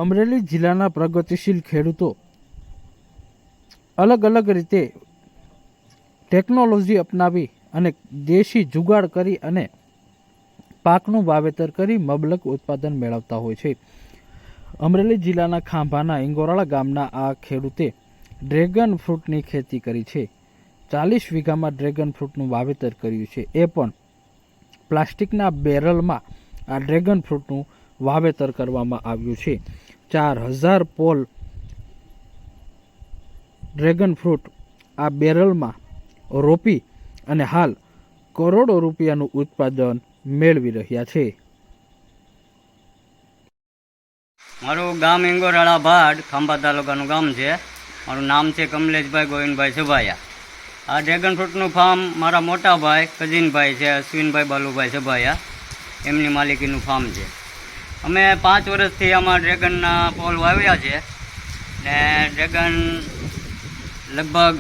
અમરેલી જિલ્લાના પ્રગતિશીલ ખેડૂતો અલગ અલગ રીતે ટેકનોલોજી અપનાવી અને દેશી જુગાડ કરી અને પાકનું વાવેતર કરી મબલક ઉત્પાદન મેળવતા હોય છે. અમરેલી જિલ્લાના ખાંભાના ઇંગોરાળા ગામના આ ખેડૂતે ડ્રેગન ફ્રૂટની ખેતી કરી છે. 40 વીઘામાં ડ્રેગન ફ્રૂટનું વાવેતર કર્યું છે. એ પણ પ્લાસ્ટિકના બેરલમાં આ ડ્રેગન ફ્રૂટનું વાવેતર કરવામાં આવ્યું છે. 4000 પોલ ડ્રેગન ફ્રૂટ આ બેરલમાં રોપી અને હાલ કરોડો રૂપિયાનું ઉત્પાદન મેળવી રહ્યા છે. મારું ગામ ઇંગોરાળા ભાડ ખાંભા તાલુકાનું ગામ છે. મારું નામ છે કમલેશભાઈ ગોવિંદભાઈ સભાયા. આ ડ્રેગન ફ્રૂટનું ફાર્મ મારા મોટા ભાઈ કજીનભાઈ છે, અશ્વિનભાઈ બાલુભાઈ સભાયા, એમની માલિકીનું ફાર્મ છે. અમે 5 વર્ષથી આમાં ડ્રેગનના પોલ વાવ્યા છે ને ડ્રેગન લગભગ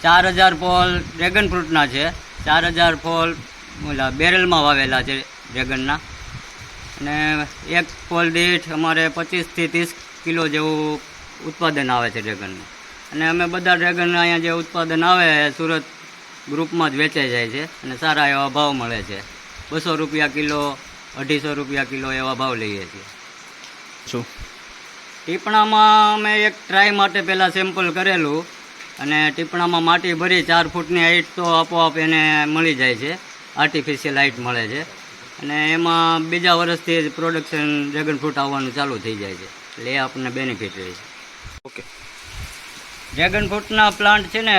4000 પોલ ડ્રેગન ફ્રૂટના છે, 4000 પોલ ઓલા બેરલમાં વાવેલા છે ડ્રેગનના, અને એક પોલ દીઠ અમારે 25 થી 30 કિલો જેવું ઉત્પાદન આવે છે ડ્રેગનનું. અને અમે બધા ડ્રેગન અહીંયા જે ઉત્પાદન આવે સુરત ગ્રુપમાં જ વેચાઈ જાય છે અને સારા એવા ભાવ મળે છે. 200 રૂપિયા કિલો, 250 રૂપિયા કિલો એવા ભાવ લઈએ છીએ. શું ટીપણામાં અમે એક ટ્રાય માટે પહેલાં સેમ્પલ કરેલું અને ટીપણામાં માટી ભરી 4 ફૂટની હાઈટ તો આપોઆપ એને મળી જાય છે, આર્ટિફિશિયલ હાઈટ મળે છે. અને એમાં બીજા વર્ષથી જ પ્રોડક્શન ડ્રેગન ફ્રૂટ આવવાનું ચાલુ થઈ જાય છે, એટલે એ આપણને બેનિફિટ રહે છે. ઓકે. ડ્રેગન ફ્રૂટના પ્લાન્ટ છે ને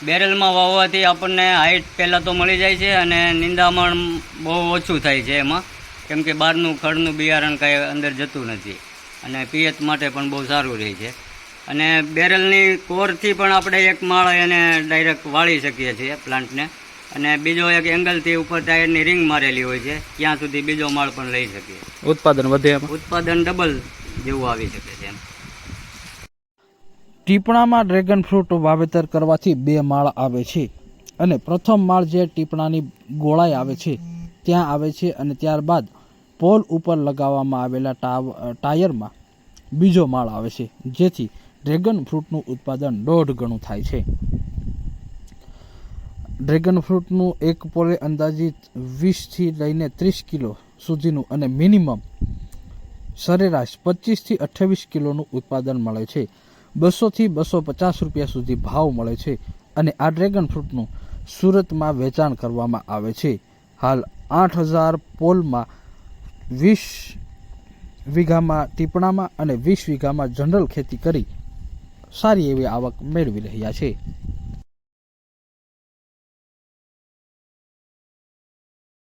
બેરલમાં વાવવાથી આપણને હાઈટ પહેલાં તો મળી જાય છે અને નિંદામણ બહુ ઓછું થાય છે એમાં, કેમ કે બહારનું ખડનું બિયારણ કાંઈ અંદર જતું નથી અને પિયત માટે પણ બહુ સારું રહે છે. અને બેરલની કોરથી પણ આપણે એક માળ એને ડાયરેક્ટ વાળી શકીએ છીએ પ્લાન્ટને, અને બીજો એક એંગલથી ઉપર ટાયરની રિંગ મારેલી હોય છે, ત્યાં સુધી બીજો માળ પણ લઈ શકીએ. ઉત્પાદન વધે એમાં ઉત્પાદન ડબલ જેવું આવી શકે છે એમ. ટીપણામાં ડ્રેગન ફ્રૂટ વાવેતર કરવાથી 2 માળ આવે છે અને પ્રથમ માળ જે ટીપણાની ગોળાઈ આવે છે ત્યાં આવે છે અને ત્યારબાદ પોલ ઉપર લગાવવામાં આવેલા ટાયરમાં બીજો માળ આવે છે, જેથી ડ્રેગન ફ્રૂટનું ઉત્પાદન 1.5 ગણું થાય છે. ડ્રેગન ફ્રૂટનું એક પોલે અંદાજિત 20 થી લઈને 30 કિલો સુધીનું અને મિનિમમ સરેરાશ 25 થી 28 કિલોનું ઉત્પાદન મળે છે. 200 થી 250 રૂપિયા સુધી ભાવ મળે છે અને આ ડ્રેગન ફ્રૂટનું સુરતમાં વેચાણ કરવામાં આવે છે. હાલ 8000 પોલમાં 20 વીઘામાં ટીપણામાં અને 20 વીઘામાં જનરલ ખેતી કરી સારી એવી આવક મેળવી રહ્યા છે.